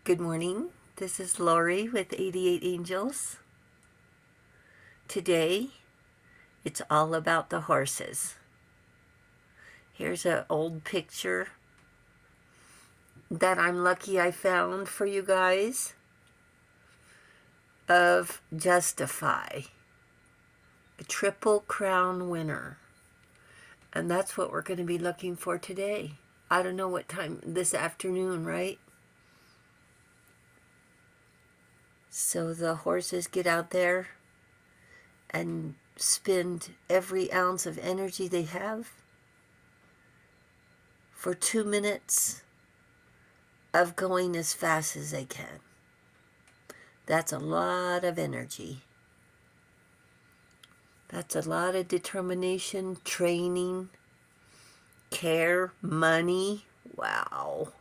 Good morning. This is Lori with 88 Angels. Today, it's all about the horses. Here's an old picture that I'm lucky I found for you guys of Justify, a Triple Crown winner. And that's what we're going to be looking for today. I don't know what time, this afternoon, right? So the horses get out there and spend every ounce of energy they have for 2 minutes of going as fast as they can. That's a lot of energy. That's a lot of determination, training, care, money. Wow.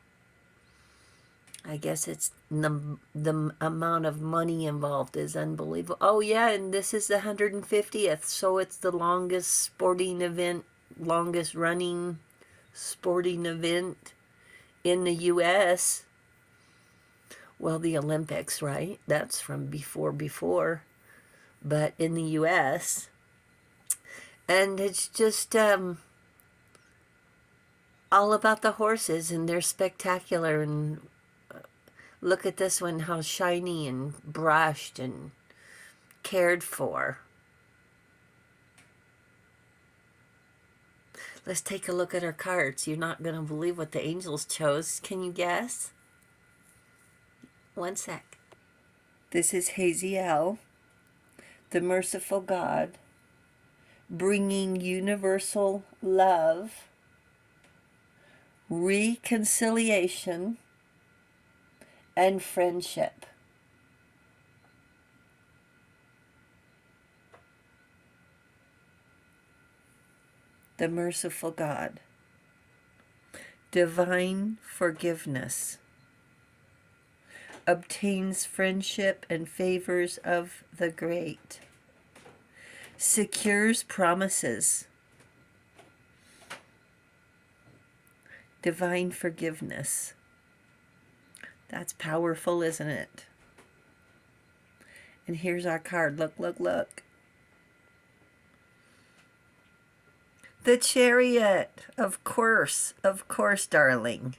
I guess it's the amount of money involved is unbelievable. Oh yeah, and this is the 150th, so it's the longest sporting event, longest running sporting event in the U.S. Well, the Olympics, right? That's from before. But in the U.S. And it's just all about the horses, and they're spectacular. And look at this one, how shiny and brushed and cared for. Let's take a look at our cards. You're not going to believe what the angels chose. Can you guess? One sec. This is Haziel, the merciful God, bringing universal love, reconciliation, and friendship. The merciful God, divine forgiveness, obtains friendship and favors of the great, secures promises, divine forgiveness. That's powerful, isn't it? And here's our card. Look, look, look. The Chariot. Of course, darling.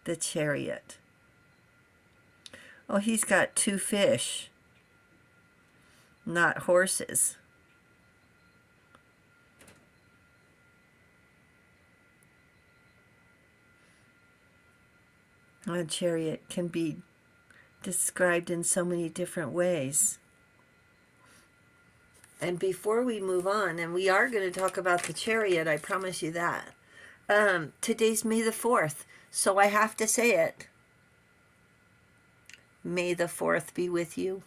The Chariot. Oh, he's got 2 fish, not horses. A chariot can be described in so many different ways. And before we move on, and we are going to talk about the Chariot, I promise you that. Today's May the 4th, so I have to say it. May the 4th be with you,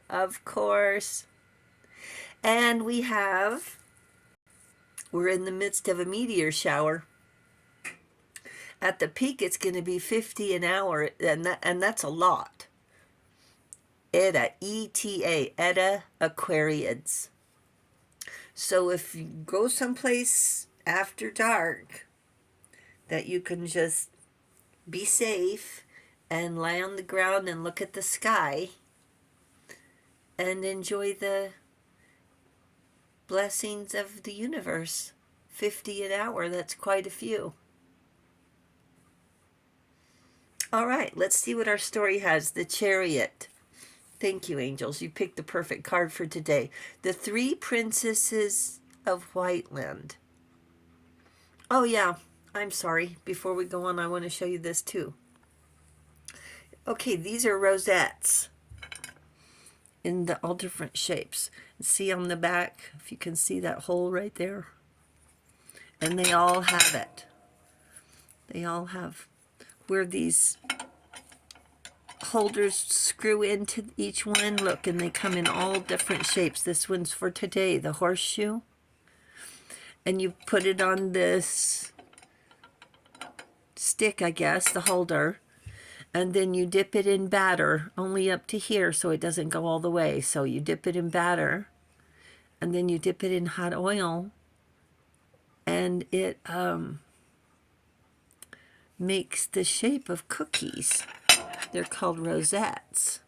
of course. And we're in the midst of a meteor shower. At the peak, it's going to be 50 an hour, and that's a lot. Eta, E-T-A, Eta Aquariids. So if you go someplace after dark that you can just be safe and lie on the ground and look at the sky and enjoy the blessings of the universe. 50 an hour, that's quite a few. All right, let's see what our story has. The Chariot. Thank you, angels. You picked the perfect card for today. The 3 princesses of Whiteland. Oh, yeah. I'm sorry. Before we go on, I want to show you this too. Okay, these are rosettes in all different shapes. See on the back, if you can see that hole right there. And they all have it. They all have where these holders screw into each one. Look, and they come in all different shapes. This one's for today, the horseshoe. And you put it on this stick, I guess, the holder. And then you dip it in batter, only up to here so it doesn't go all the way. So you dip it in batter, and then you dip it in hot oil, and it makes the shape of cookies. They're called rosettes.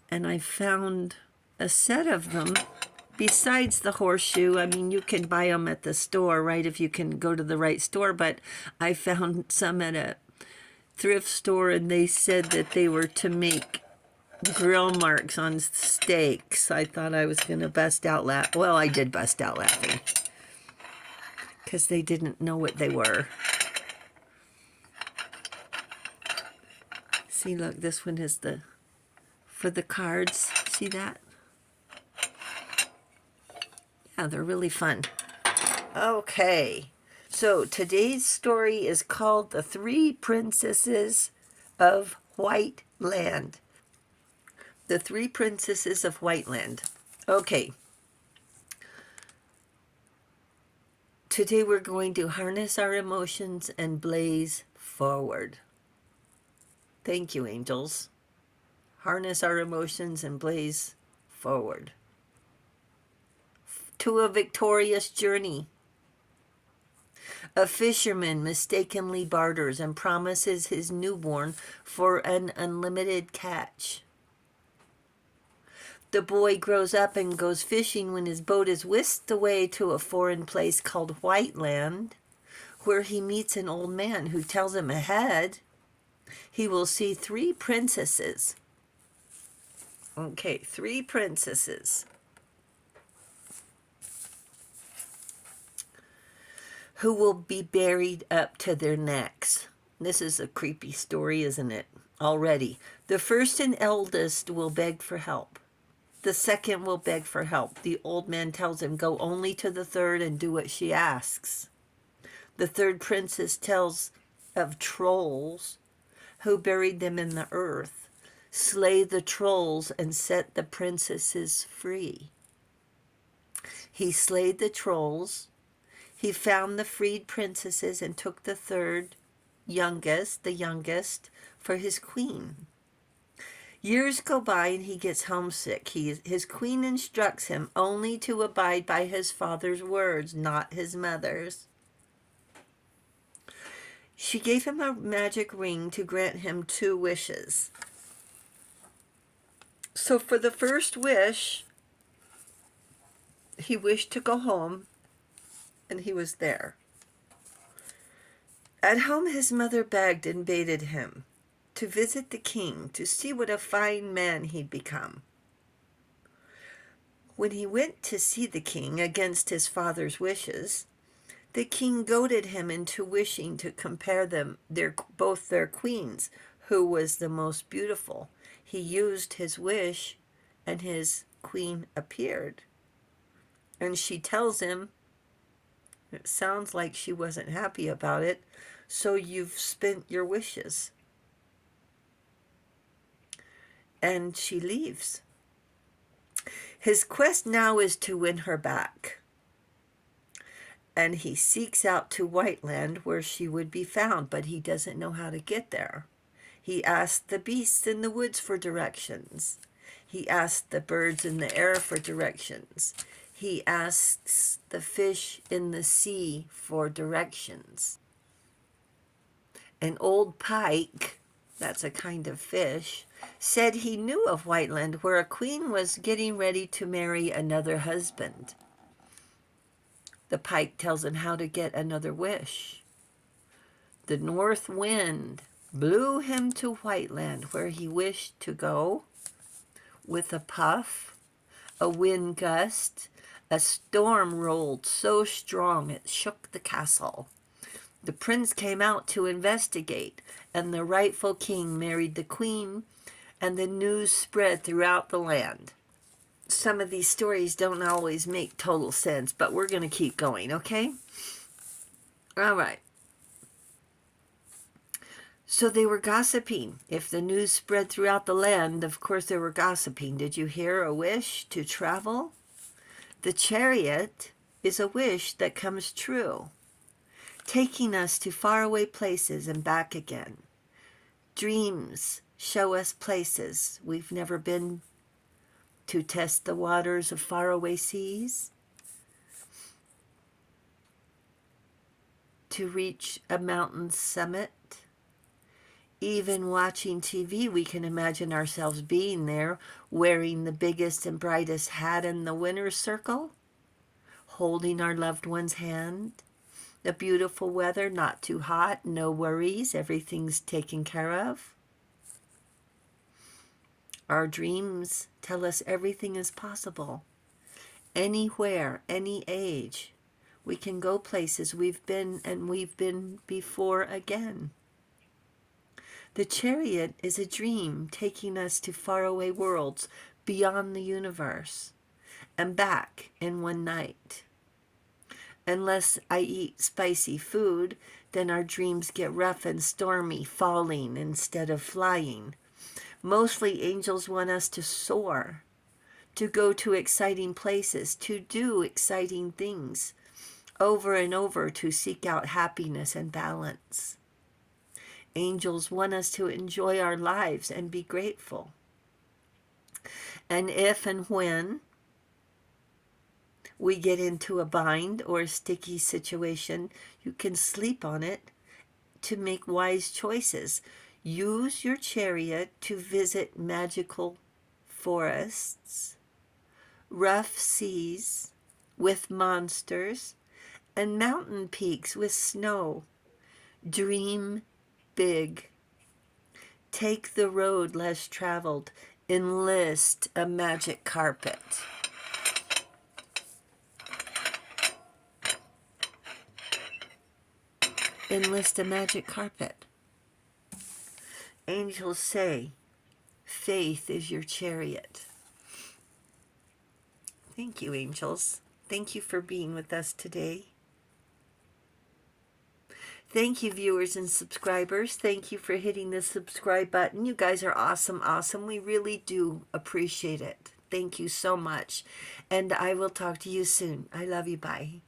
And I found a set of them besides the horseshoe. I mean, you can buy them at the store, right, if you can go to the right store, but I found some at a thrift store, and they said that they were to make grill marks on steaks. I thought I was going to bust out laughing. Well, I did bust out laughing because they didn't know what they were. See, look, this one is for the cards. See that? Yeah, they're really fun. Okay, so today's story is called The Three Princesses of White Land. The Three Princesses of White Land. Okay. Today we're going to harness our emotions and blaze forward. Thank you, angels. Harness our emotions and blaze forward to a victorious journey. A fisherman mistakenly barters and promises his newborn for an unlimited catch. The boy grows up and goes fishing when his boat is whisked away to a foreign place called White Land, where he meets an old man who tells him ahead he will see three princesses. Okay, three princesses who will be buried up to their necks. This is a creepy story, isn't it? Already. The first and eldest will beg for help. The second will beg for help. The old man tells him, go only to the third and do what she asks. The third princess tells of trolls who buried them in the earth. Slay the trolls and set the princesses free. He slayed the trolls. He found the freed princesses and took the third, the youngest, for his queen. Years go by and he gets homesick. His queen instructs him only to abide by his father's words, not his mother's. She gave him a magic ring to grant him 2 wishes. So for the first wish, he wished to go home, and he was there. At home, his mother begged and bade him to visit the king to see what a fine man he'd become. When he went to see the king against his father's wishes, the king goaded him into wishing to compare both their queens, who was the most beautiful. He used his wish, and his queen appeared. And she tells him, it sounds like she wasn't happy about it, so you've spent your wishes. And she leaves. His quest now is to win her back. And he seeks out to White Land where she would be found, but he doesn't know how to get there. He asks the beasts in the woods for directions. He asks the birds in the air for directions. He asks the fish in the sea for directions. An old pike, that's a kind of fish, said he knew of White Land where a queen was getting ready to marry another husband. The pike tells him how to get another wish. The north wind blew him to White Land where he wished to go. With a puff, a wind gust, a storm rolled so strong it shook the castle. The prince came out to investigate, and the rightful king married the queen, and the news spread throughout the land. Some of these stories don't always make total sense, but we're going to keep going, okay? All right. So they were gossiping. If the news spread throughout the land, of course they were gossiping. Did you hear a wish to travel? The chariot is a wish that comes true, taking us to faraway places and back again. Dreams show us places we've never been to test the waters of faraway seas. to reach a mountain summit. Even watching TV, we can imagine ourselves being there, wearing the biggest and brightest hat in the winner's circle, holding our loved one's hand. The beautiful weather, not too hot, no worries, everything's taken care of. Our dreams tell us everything is possible. Anywhere, any age, we can go places we've been and we've been before again. The Chariot is a dream taking us to faraway worlds beyond the universe and back in one night. Unless I eat spicy food, then our dreams get rough and stormy, falling instead of flying. Mostly angels want us to soar, to go to exciting places, to do exciting things, over and over to seek out happiness and balance. Angels want us to enjoy our lives and be grateful. And if and when we get into a bind or a sticky situation, you can sleep on it to make wise choices. Use your chariot to visit magical forests, rough seas with monsters, and mountain peaks with snow. Dream big. Take the road less traveled. Enlist a magic carpet. Enlist a magic carpet. Angels say, faith is your chariot. Thank you, angels. Thank you for being with us today. Thank you, viewers and subscribers. Thank you for hitting the subscribe button. You guys are awesome, awesome. We really do appreciate it. Thank you so much. And I will talk to you soon. I love you. Bye.